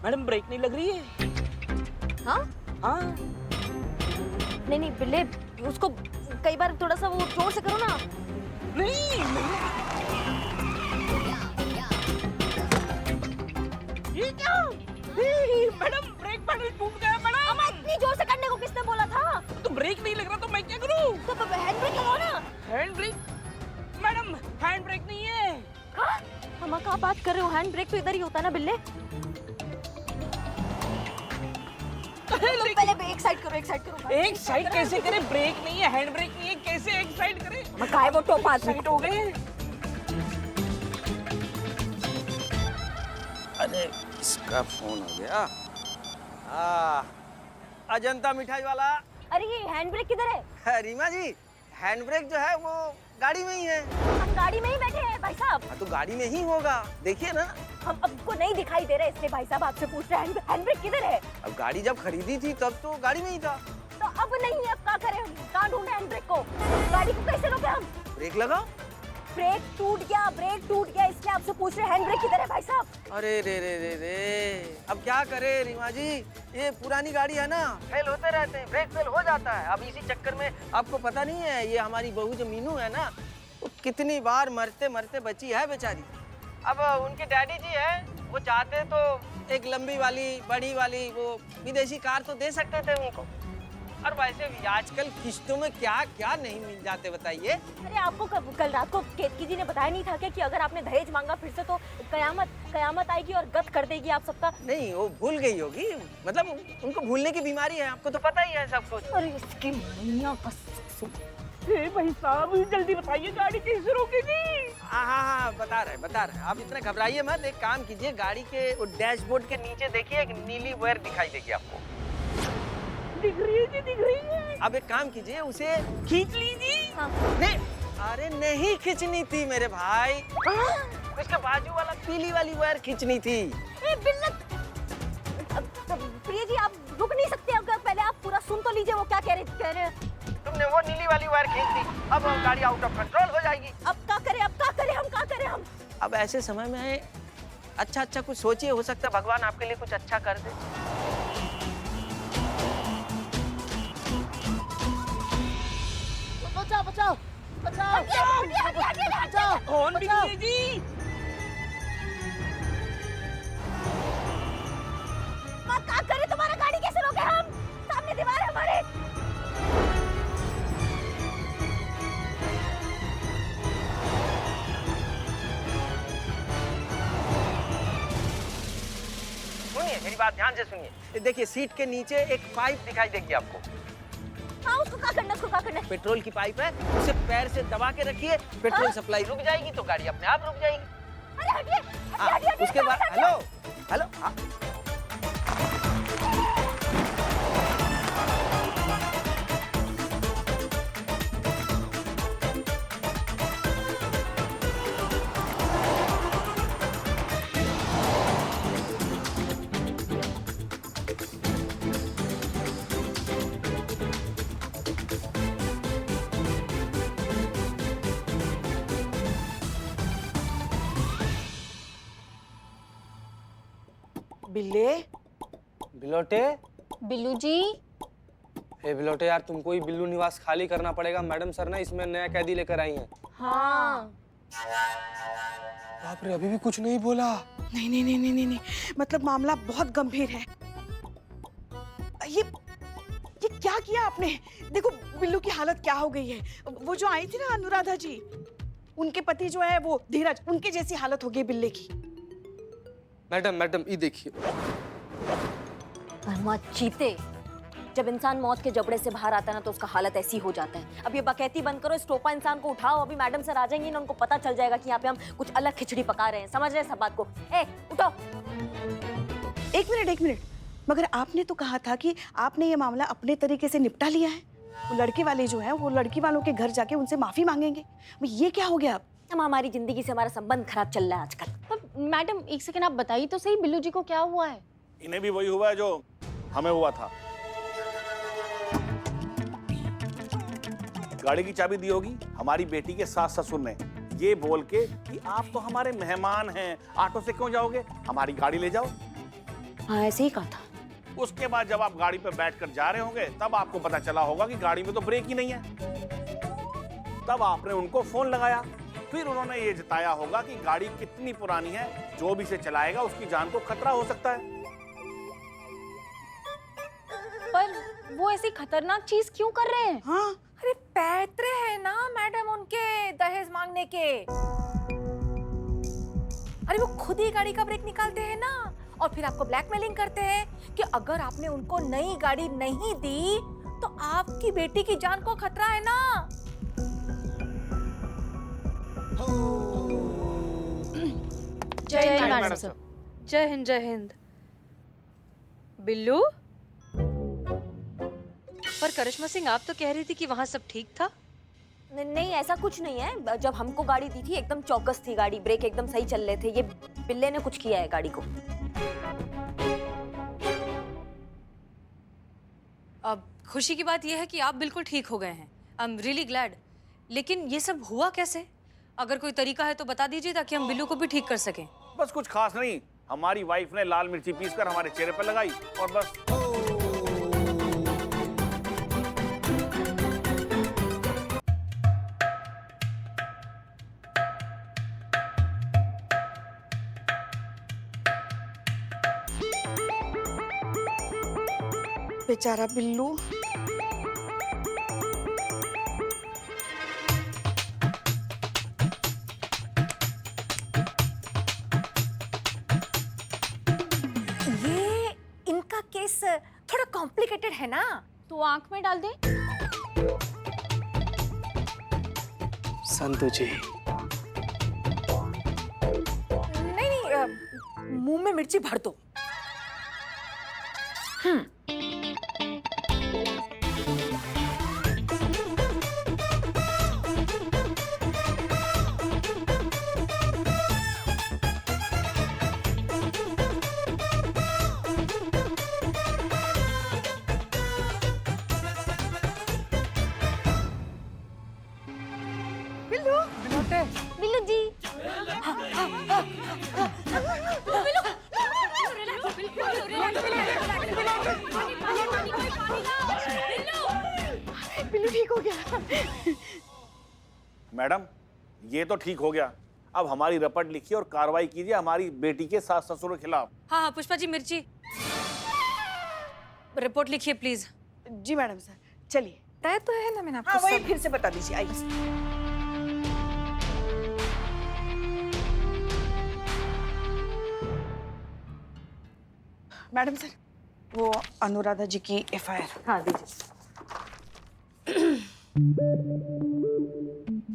Madam break नहीं लग रही है। हाँ हाँ नहीं नहीं बिल्ले, उसको कई बार थोड़ा सा वो जोर से करो ना। नहीं ये क्या? मैडम ब्रेक पैडल टूट गया मैडम। अम्मा इतनी जोर से करने को किसने बोला था? तो ब्रेक नहीं लग रहा तो मैं क्या करूं? तो हैंड ब्रेक लगाओ ना। Hand brake? Madam hand brake नहीं है। हाँ? अम्मा क्या बात कर रहे हो? हैंड ब्रेक तो इधर ही होता है ना बिल्ले। तो पहले एक साइड करो, एक साइड करो। एक साइड कैसे करे? ब्रेक नहीं है, हैंड ब्रेक नहीं है, कैसे एक साइड करे? मैं काय वो टोपा साइड हो गए। अरे इसका फोन हो गया। अजंता मिठाई वाला। अरे ये हैंड ब्रेक किधर है? रीमा जी, हैंड ब्रेक जो है वो गाड़ी में ही है। हम गाड़ी में ही बैठे हैं भाई साहब। हाँ तो गाड़ी में ही होगा, देखिए ना। हम आपको नहीं दिखाई दे रहा है इसलिए भाई साहब आपसे पूछ रहे हैं हैंड ब्रेक किधर है? अब गाड़ी जब खरीदी थी तब तो गाड़ी में ही था। तो अब नहीं, अब क्या करें? कहाँ ढूंढे हैंड ब्रेक को? गाड़ी को कैसे रोके हम? ब्रेक लगाओ। ब्रेक टूट गया इसलिए आपसे पूछ रहे हैंड ब्रेक किधर है भाई साहब? अरे रे, अब क्या करे रीमा जी, ये पुरानी गाड़ी है ना, फेल होते रहते हैं, ब्रेक फेल हो जाता है। अब इसी चक्कर में आपको पता नहीं है, ये हमारी बहू जो मीनू है ना, वो कितनी बार मरते मरते बची है बेचारी। अब उनके डैडी जी है, वो चाहते तो एक लंबी वाली बड़ी वाली वो विदेशी कार तो दे सकते थे उनको। और वैसे भी आजकल किश्तों में क्या क्या नहीं मिल जाते बताइए। अरे आपको कल रात को केतकी जी ने बताया नहीं था क्या कि अगर आपने दहेज मांगा फिर से तो कयामत आएगी और गत कर देगी आप सबका? नहीं, वो भूल गई होगी, मतलब उनको भूलने की बीमारी है, आपको तो पता ही है सब कुछ। अरे इसकी मैया का भाई साहब जल्दी बताइए गाड़ी कैसे रोकेगी? हाँ, बता रहे। आप इतना घबराइए मत, एक काम कीजिए, गाड़ी के डैशबोर्ड के नीचे देखिए एक नीली वायर दिखाई देगी आपको। दिख रही है जी, दिख रही है। अब एक काम कीजिए, उसे खींच लीजिए। हाँ। नहीं, अरे नहीं खींचनी थी मेरे भाई, उसके बाजू वाला पीली वाली वायर खींचनी थी। ए बिल्लत, प्रिया जी आप रुक नहीं सकते? अगर पहले आप पूरा सुन तो लीजिए वो क्या कह रहे हैं। तुमने वो नीली वाली वायर खींच दी, अब गाड़ी आउट ऑफ कंट्रोल हो जाएगी। अब क्या करें हम? अब ऐसे समय में अच्छा कुछ सोचिए, हो सकता है भगवान आपके लिए कुछ अच्छा कर दे। बचाओ। कौन भी नहीं है जी? क्या करें? तुम्हारा गाड़ी कैसे रोके हम? सामने दीवार है हमारे। सुनिए मेरी बात ध्यान से सुनिए, देखिए सीट के नीचे एक पाइप दिखाई देगी आपको। हाँ उसको क्या करना है? पेट्रोल की पाइप है, उसे पैर से दबा के रखिए, पेट्रोल सप्लाई रुक जाएगी तो गाड़ी अपने आप रुक जाएगी। अरे हटिए। उसके बाद हेलो हाँ। बिलोटे। बिल्लू जी। बिलोटे यार, तुमको ही बिल्लू निवास खाली करना पड़ेगा। मैडम सर ना इसमें नया कैदी लेकर आई हैं। हाँ। बाप रे, अभी भी कुछ नहीं बोला। नहीं, मतलब मामला बहुत गंभीर है। ये क्या किया आपने? देखो बिल्लू की हालत क्या हो गई है। वो जो आई थी ना अनुराधा जी, उनके पति जो है वो धीरज, उनके जैसी हालत हो गई बिल्ले की। मैडम ये देखिए। चीते, जब इंसान मौत के जबड़े से बाहर आता है ना तो उसका हालत ऐसी हो जाता है। अब ये बकैती बंद करो, इस टोपा इंसान को उठाओ। अभी मैडम सर आ जाएंगी ना, उनको पता चल जाएगा कि यहाँ पे हम कुछ अलग खिचड़ी पका रहे हैं। समझ रहे हैं सब बात को? उठो। एक मिनट, मगर आपने तो कहा था कि आपने ये मामला अपने तरीके से निपटा लिया है। वो लड़के वाले जो हैं वो लड़की वालों के घर जाके उनसे माफी मांगेंगे। ये क्या हो गया? अब हमारी जिंदगी से हमारा संबंध खराब चल रहा है आजकल। मैडम एक सेकंड, आप बताइए तो सही, बिल्लू जी को क्या हुआ है? इन्हें भी वही हुआ है जो हमें हुआ था। गाड़ी की चाबी दी होगी हमारी बेटी के सास ससुर ने, ये बोल के कि आप तो हमारे मेहमान हैं, ऑटो से क्यों जाओगे, हमारी गाड़ी ले जाओ। हाँ ऐसे ही कहा था। उसके बाद जब आप गाड़ी पर बैठकर जा रहे होंगे तब आपको पता चला होगा कि गाड़ी में तो ब्रेक ही नहीं है। तब आपने उनको फोन लगाया, फिर उन्होंने ये जताया होगा कि गाड़ी कितनी पुरानी है, जो भी इसे चलाएगा उसकी जान को खतरा हो सकता है। पर वो ऐसी खतरनाक चीज क्यों कर रहे हैं? हाँ अरे पैतरे हैं ना मैडम उनके दहेज मांगने के। अरे वो खुद ही गाड़ी का ब्रेक निकालते हैं ना, और फिर आपको ब्लैकमेलिंग करते हैं कि अगर आपने उनको नई गाड़ी नहीं दी तो आपकी बेटी की जान को खतरा है ना। जय हिंद मैडम सर। जय हिंद जय हिंद। बिल्लू, पर करिश्मा सिंह आप तो कह रही थी कि वहाँ सब ठीक था। नहीं ऐसा कुछ नहीं है। जब हमको गाड़ी दी थी एकदम चौकस थी गाड़ी, ब्रेक एकदम सही चल रहे थे। ये बिल्ले ने कुछ किया है गाड़ी को। अब खुशी की बात यह है कि आप बिल्कुल ठीक हो गए हैं। I am really glad. लेकिन ये सब हुआ कैसे? अगर कोई तरीका है तो बता दीजिए ताकि हम बिल्लू को भी ठीक कर सकें। बस कुछ खास नहीं, हमारी वाइफ ने लाल मिर्ची पीसकर हमारे चेहरे पर लगाई और बस। बेचारा बिल्लू। ये इनका केस थोड़ा कॉम्प्लिकेटेड है ना। तो आंख में डाल दे। संतु जी, नहीं, मुंह में मिर्ची भर दो। बिल्लू जी। बिल्लू ठीक हो गया। मैडम, ये तो ठीक हो गया। अब हमारी रपट लिखिए और कार्रवाई कीजिए हमारी बेटी के सास ससुर के खिलाफ। हाँ हाँ पुष्पा जी, मिर्ची रिपोर्ट लिखिए प्लीज। जी मैडम सर, चलिए। तय तो है ना, मैंने हाँ आपको वही सब। फिर से बता दीजिए, आइए। मैडम सर, वो अनुराधा जी की एफआईआर। हाँ दीजिए।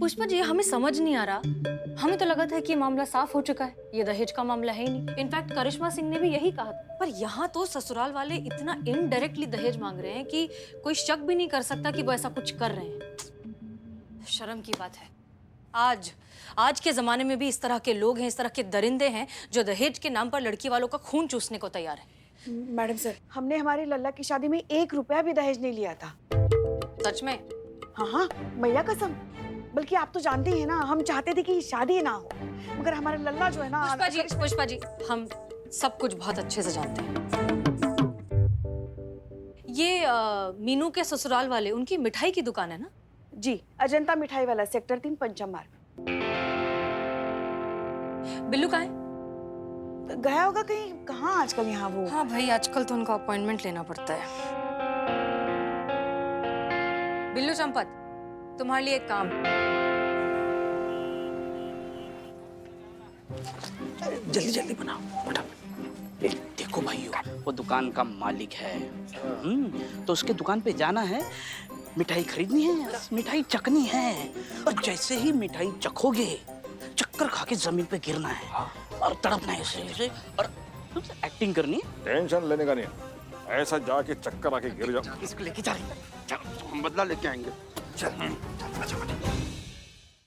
पुष्पा जी, हमें समझ नहीं आ रहा। हमें तो लगा था कि मामला साफ हो चुका है, ये दहेज का मामला है ही नहीं। इनफैक्ट करिश्मा सिंह ने भी यही कहा था। पर यहाँ तो ससुराल वाले इतना इनडायरेक्टली दहेज मांग रहे हैं कि कोई शक भी नहीं कर सकता कि वो ऐसा कुछ कर रहे हैं। शर्म की बात है। आज के जमाने में भी इस तरह के लोग हैं, इस तरह के दरिंदे हैं जो दहेज के नाम पर लड़की वालों का खून चूसने को तैयार है। मैडम सर, हमने हमारी लल्ला की शादी में 1 रुपया भी दहेज नहीं लिया था। सच में? हाँ हाँ, मैया कसम। बल्कि आप तो जानती हैं ना, हम चाहते थे कि शादी ना हो, मगर हमारे लल्ला जो है ना। पुष्पा जी, हम सब कुछ बहुत अच्छे से जानते हैं। ये मीनू के ससुराल वाले, उनकी मिठाई की दुकान है ना? जी, अजंता मिठाई वाला, सेक्टर 3 पंचम मार्ग। बिल्लू कहाँ है? गया होगा कहीं। कहाँ आजकल यहाँ वो। हाँ भाई, आजकल तो उनका अपॉइंटमेंट लेना पड़ता है। बिल्लू चंपत, तुम्हारे लिए एक काम। जल्दी जल्दी बनाओ बेटा। देखो भाइयों, वो दुकान का मालिक है। तो उसके दुकान पे जाना है, मिठाई खरीदनी है, मिठाई चखनी है। और जैसे ही मिठाई चखोगे, चक्कर खा के जमीन पे गिरना है और तड़पना है ऐसे और एक्टिंग करनी है। टेंशन लेने का नहीं, ऐसा जाके चक्कर आके गिर जाओ। इसको लेके जा रहे हैं। चलो, हम बदला लेके आएंगे। चल।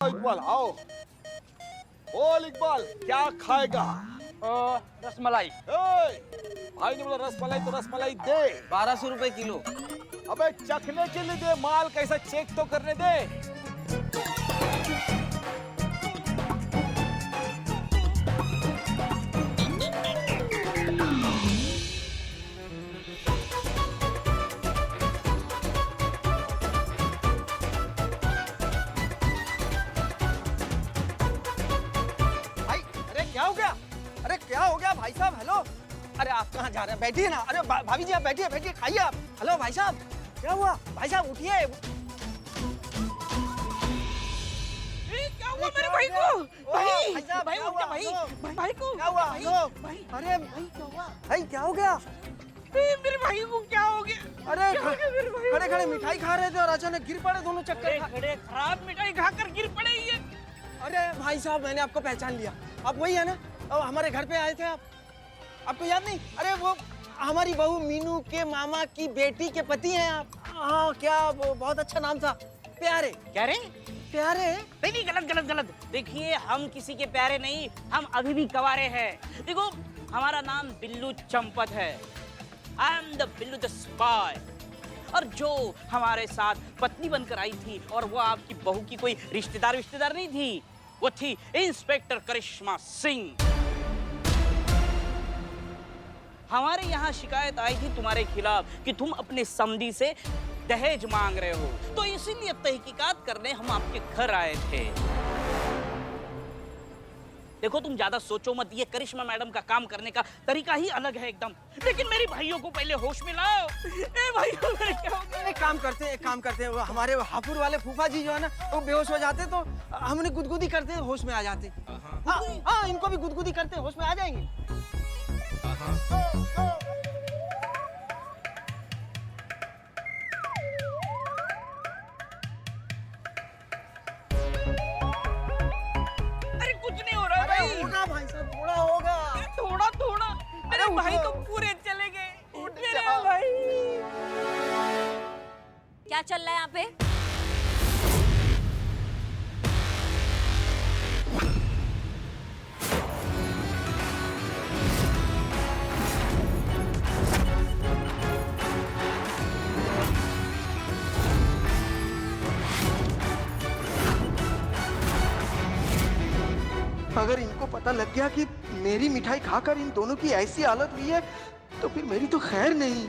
इकबाल आओ। बोल इकबाल, क्या खाएगा? रसमलाई। भाई ने बोला रसमलाई तो रसमलाई दे। 1200 रुपए किलो। अबे चखने के लिए दे, माल कैसा चेक तो करने दे। कहाँ जा रहे हैं? बैठिए ना। अरे भाभी जी आप बैठिए बैठिए, खाइए आप। हेलो भाई साहब, क्या हुआ? भाई साहब उठिए। क्या हुआ मेरे भाई को? भाई भाई उठ जा भाई। भाई को क्या हुआ? अरे भाई क्या हो गया? मेरे भाई को क्या हो गया? अरे खड़े खड़े मिठाई खा रहे थे और अचानक गिर पड़े दोनों चक्कर। खड़े खराब मिठाई खाकर गिर पड़े ये। अरे भाई साहब मैंने आपको पहचान लिया। आप वही है ना? हमारे घर पे आए थे आप? आपको याद नहीं? अरे वो हमारी बहू मीनू के मामा की बेटी के पति हैं आप। हाँ क्या वो बहुत अच्छा नाम था, प्यारे। क्या रे? प्यारे? नहीं गलत गलत गलत। देखिए हम किसी के प्यारे नहीं, हम अभी भी कवारे हैं। देखो हमारा नाम बिल्लू चंपत है। I am the Billu the spy. और जो हमारे साथ पत्नी बनकर आई थी और वो आपकी बहू की कोई रिश्तेदार नहीं थी, वो थी इंस्पेक्टर करिश्मा सिंह। हमारे यहाँ शिकायत आई थी तुम्हारे खिलाफ कि तुम अपने समधी से दहेज मांग रहे हो, तो इसीलिए तहकीकात करने हम आपके घर आए थे। देखो तुम ज्यादा सोचो मत, ये करिश्मा मैडम का काम करने का तरीका ही अलग है एकदम। लेकिन मेरी भाइयों को पहले होश में लाओ। ए भाइयों मेरे क्या हो गया? एक काम करते हैं वो हमारे हापुड़ वाले फूफा जी जो है ना वो बेहोश हो जाते तो हमने गुदगुदी करते होश में आ जाते। हाँ इनको भी गुदगुदी करते होश में आ जाएंगे। अरे कुछ नहीं हो रहा भाई। होगा भाई साहब, थोड़ा होगा। थोड़ा मेरे भाई तो पूरे चले गए। मेरे भाई क्या चल रहा है यहाँ पे? अगर इनको पता लग गया कि मेरी मिठाई खाकर इन दोनों की ऐसी हालत हुई है तो फिर मेरी तो खैर नहीं।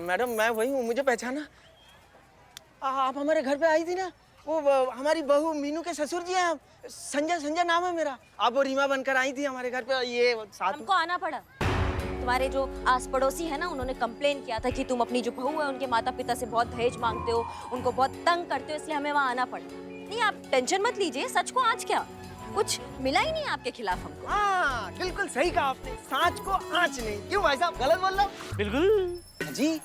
मैडम मैं वही हूँ, मुझे पहचाना? आप हमारे घर पे आई थी ना, वो हमारी बहू मीनू के ससुर जी हैं आप। संजय नाम है मेरा। आप वो रीमा बनकर आई थी हमारे घर पे। ये साथ हमको आना पड़ा। तुम्हारे जो आस पड़ोसी है ना, उन्होंने कंप्लेन किया था कि तुम अपनी जो बहू है उनके माता पिता से बहुत दहेज मांगते हो, उनको बहुत तंग करते हो, इसलिए हमें वहाँ आना पड़ा। नहीं आप टेंशन मत लीजिए, सच को आज क्या कुछ मिला ही नहीं आपके खिलाफ हमको। हाँ बिल्कुल सही कहा आपने, सांच को आँच नहीं। क्यों भाई साहब गलत बोल रहा हूँ? बिल्कुल जी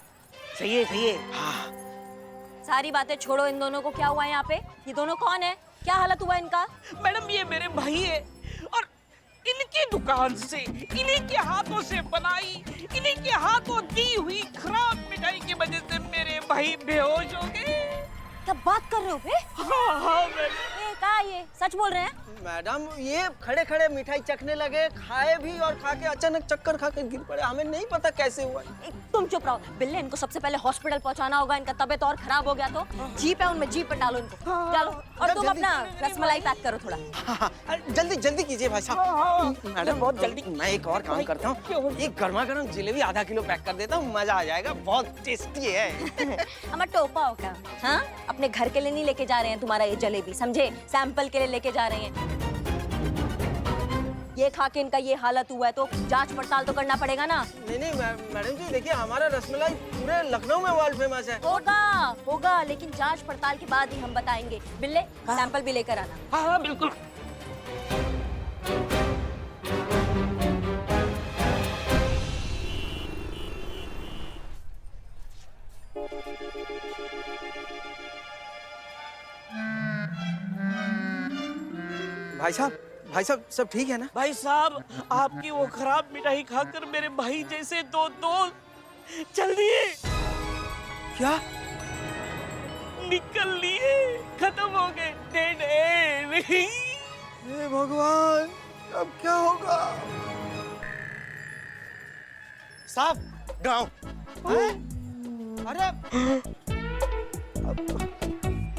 सही है। हाँ सारी बातें छोड़ो, इन दोनों को क्या हुआ है यहाँ पे? ये दोनों कौन है? क्या हालत हुआ इनका? मैडम ये मेरे भाई है और इनकी दुकान से इन्हीं के हाथों से बनाई, इन्हीं के हाथों दी हुई खराब मिठाई की वजह से मेरे भाई बेहोश हो गए। क्या बात कर रहे हो बे? हाँ क्या ये सच बोल रहे हैं? मैडम ये खड़े खड़े मिठाई चखने लगे, खाए भी और खा के अचानक चक्कर खा के गिर पड़े। हमें नहीं पता कैसे हुआ। तुम चुप रहो बिल्ले, इनको सबसे पहले हॉस्पिटल पहुंचाना होगा। इनका तबीयत और खराब हो गया तो जीप है उनमें, जीप पे डालो इनको। डालो और तुम अपना रसमलाई पैक करो थोड़ा। जल्दी कीजिए भाई साहब। मैडम बहुत जल्दी। मैं एक और काम करता हूँ, एक गर्मा गर्म जलेबी आधा किलो पैक कर देता हूँ, मजा आ जाएगा, बहुत टेस्टी है। हमारा टोपा होगा। हाँ अपने घर के लिए नहीं लेके जा रहे हैं तुम्हारा ये जलेबी, समझे? सैंपल के लिए लेके जा रहे हैं। ये खा के इनका ये हालत हुआ है तो जांच पड़ताल तो करना पड़ेगा ना। नहीं मैडम जी देखिए, हमारा रसमलाई पूरे लखनऊ में वर्ल्ड फेमस है। होगा लेकिन जांच पड़ताल के बाद ही हम बताएंगे। बिल्ले सैंपल भी लेकर आना। हाँ बिल्कुल। भाई साहब सब ठीक है ना? भाई साहब आपकी वो खराब मिठाई खाकर मेरे भाई जैसे दो दोस्त चल दिए। क्या? निकल लिए, खत्म हो गए, डेड एंड। हे भगवान अब क्या होगा? साहब गाँव। अरे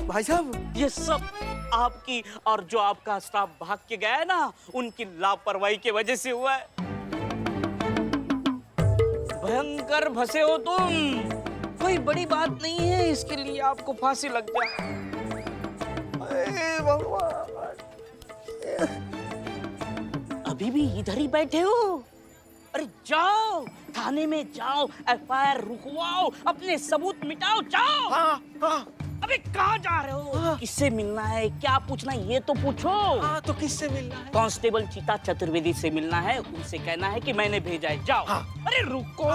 भाई साहब ये सब आपकी और जो आपका स्टाफ भाग के गया है ना, उनकी लापरवाही की वजह से हुआ है। भयंकर फंसे हो तुम। कोई बड़ी बात नहीं है, इसके लिए आपको फांसी लग जाए। अरे भगवान, अभी भी इधर ही बैठे हो? अरे जाओ, थाने में जाओ, एफआईआर रुकवाओ, अपने सबूत मिटाओ, जाओ। हाँ हाँ अबे कहाँ जा रहे हो? किससे मिलना है, क्या पूछना है, ये तो पूछो। हाँ, तो किससे मिलना है? कांस्टेबल चीता चतुर्वेदी से मिलना है, उनसे कहना है कि मैंने भेजा है, जाओ। हाँ। अरे रुको,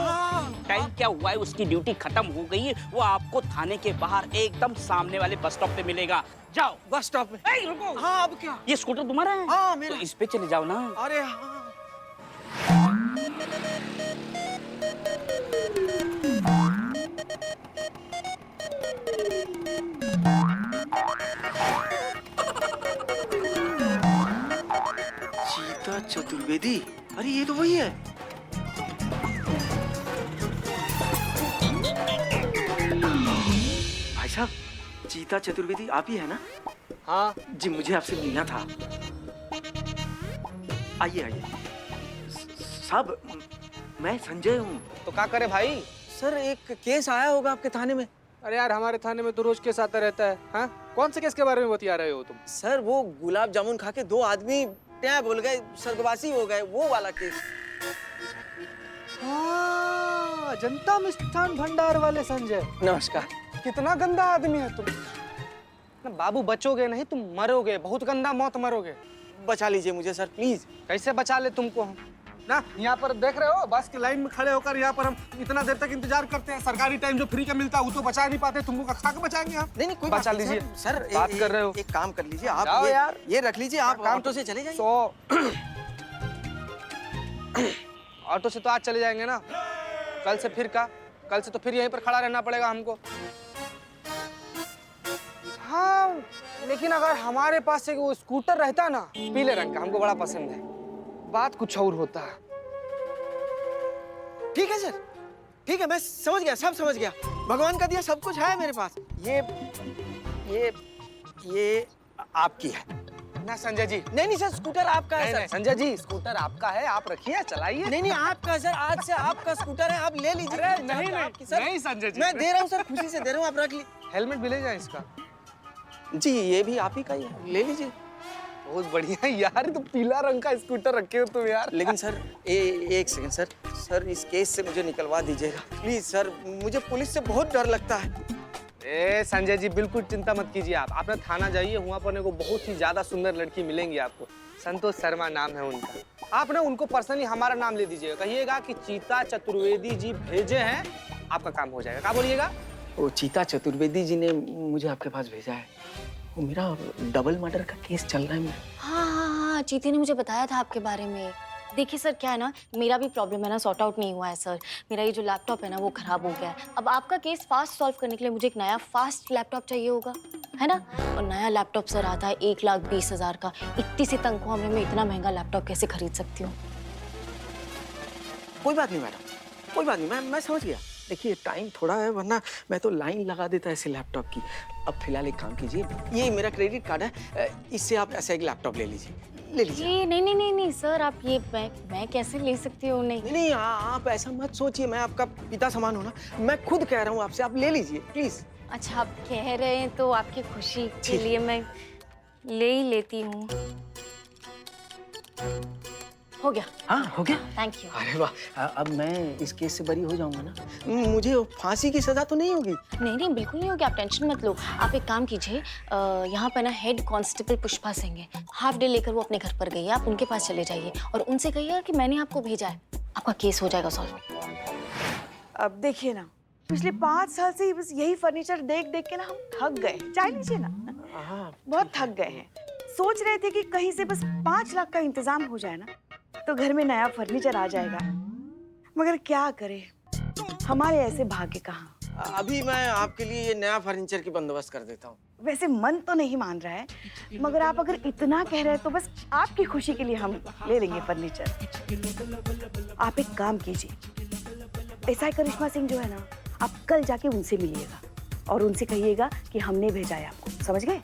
टाइम क्या हुआ है, उसकी ड्यूटी खत्म हो गई है, वो आपको थाने के बाहर एकदम सामने वाले बस स्टॉप पे मिलेगा, जाओ। बस स्टॉप में? ए, रुको। हाँ, अब क्या? ये स्कूटर तुम्हारा है? हाँ, मेरा। तो इस पे चले जाओ ना। अरे हाँ। चीता चतुर्वेदी, अरे ये तो वही है। भाई साहब, चीता चतुर्वेदी आप ही है ना? हाँ जी, मुझे आपसे मिलना था। आइए आइए। साहब, मैं संजय हूँ। तो क्या करे भाई? सर, एक केस आया होगा आपके थाने में। अरे यार, हमारे थाने में तो रोज केस आता रहता है। हाँ, कौन से केस के बारे में बतिया रहे हो तुम? सर, वो गुलाब जामुन खा के 2 आदमी क्या बोल गए, स्वर्गवासी हो गए, वो वाला केस। हाँ, जनता मिष्ठान भंडार वाले संजय। नमस्कार। कितना गंदा आदमी है तुम। ना बाबू, बचोगे नहीं, तुम मरोगे, बहुत गंदा मौत मरोगे। बचा लीजिए मुझे सर, प्लीज। कैसे बचा ले तुमको हम? ना, यहाँ पर देख रहे हो, बस की लाइन में खड़े होकर यहाँ पर हम इतना देर तक इंतजार करते हैं। सरकारी टाइम जो फ्री का मिलता है वो तो बचा नहीं पाते, तुमको खा के बचाएंगे हम। नहीं कोई बचा बात नहीं, लीजिए। सर बात कर रहे हो। एक काम कर लीजिए आप, जाओ यार। ये रख लीजिए आप, ऑटो से चले जाइए। ऑटो से तो आज चले जाएंगे ना, कल से फिर का? कल से तो फिर यहीं पर खड़ा रहना पड़ेगा हमको। हाँ, लेकिन अगर हमारे पास एक वो स्कूटर रहता ना, पीले रंग का, हमको बड़ा पसंद है, बात कुछ और होता है। ठीक है सर, ठीक है, मैं समझ गया, सब समझ गया। भगवान का दिया सब कुछ है मेरे पास। ये आपकी है ना संजय जी? नहीं सर, स्कूटर आपका है सर। संजय जी, स्कूटर आपका है, आप रखिए, चलाइए। नहीं आपका सर, आज से आपका स्कूटर है, आप ले लीजिए। अरे नहीं सर, नहीं संजय जी, मैं दे रहा हूँ सर, खुशी से दे रहा हूँ, आप रख लीजिए। हेलमेट भी ले जाए इसका। जी, ये भी आप ही का ही है, ले लीजिए। बहुत बढ़िया यार, तो पीला रंग का स्कूटर रखे हो तुम यार। लेकिन सर, एक सेकंड सर, इस केस से मुझे निकलवा दीजिएगा प्लीज सर, मुझे पुलिस से बहुत डर लगता है। ए संजय जी, बिल्कुल चिंता मत कीजिए आप अपना थाना जाइए, वहाँ पर को बहुत ही ज्यादा सुंदर लड़की मिलेंगी आपको। संतोष शर्मा नाम है उनका। आप ना उनको पर्सनली हमारा नाम ले दीजिएगा, कहिएगा कि चीता चतुर्वेदी जी भेजे हैं, आपका काम हो जाएगा। क्या बोलिएगा? वो चीता चतुर्वेदी जी ने मुझे आपके पास भेजा है, वो मेरा डबल मर्डर का केस चल रहा है। हाँ, चीती ने मुझे बताया था आपके बारे में। देखिए सर, क्या है ना, मेरा भी प्रॉब्लम है ना, सॉर्ट आउट नहीं हुआ है सर। मेरा ये जो लैपटॉप है ना, वो खराब हो गया है। अब आपका केस फास्ट सॉल्व करने के लिए मुझे एक नया फास्ट लैपटॉप चाहिए होगा, है ना? और नया लैपटॉप सर आता है 1,20,000 का। इतनी सी तनख्वाह में मैं इतना महंगा लैपटॉप कैसे खरीद सकती हूँ? कोई बात नहीं मैडम, कोई बात नहीं, मैं समझ गया। देखिए, टाइम थोड़ा है, वरना मैं तो लाइन लगा देता ऐसे लैपटॉप की। अब फिलहाल एक काम कीजिए, ये मेरा क्रेडिट कार्ड है, इससे आप ऐसा एक लैपटॉप ले लीजिए, ले लीजिए। ये नहीं सर, आप ये मैं कैसे ले सकती हूँ? नहीं, आप ऐसा मत सोचिए, मैं आपका पिता समान हूँ ना, मैं खुद कह रहा हूँ आपसे, आप ले लीजिए प्लीज। अच्छा, आप कह रहे हैं तो आपकी खुशी के लिए मैं ले ही लेती हूँ। हो गया? हाँ, हो गया। Thank you. अरे वाह, अब मैं इस केस से बरी हो जाऊंगा ना, मुझे फांसी की सजा तो नहीं होगी? नहीं, बिल्कुल नहीं होगी, आप टेंशन मत लो। आप एक काम कीजिए, यहाँ पर ना हेड कांस्टेबल पुष्पा सिंह है, हाफ डे लेकर वो अपने घर पर गई है, आप उनके पास चले जाइए और उनसे कहिएगा कि मैंने आपको भेजा है, आपका केस हो जाएगा सॉल्व। अब देखिए ना, पिछले 5 साल से बस यही फर्नीचर देख देख के ना हम थक गए। चाय लीजिए ना, बहुत थक गए हैं। सोच रहे थे कि कहीं से बस 5 लाख का इंतजाम हो जाए ना, तो घर में नया फर्नीचर आ जाएगा, मगर क्या करें, हमारे ऐसे भाग्य कहाँ। अभी मैं आपके लिए ये नया फर्नीचर की बंदोबस्त कर देता हूँ। वैसे मन तो नहीं मान रहा है, मगर आप अगर इतना कह रहे हैं तो बस आपकी खुशी के लिए हम ले लेंगे फर्नीचर। आप एक काम कीजिए, एसआई करिश्मा सिंह जो है ना, आप कल जाके उनसे मिलिएगा और उनसे कहिएगा कि हमने भेजा है आपको, समझ गए?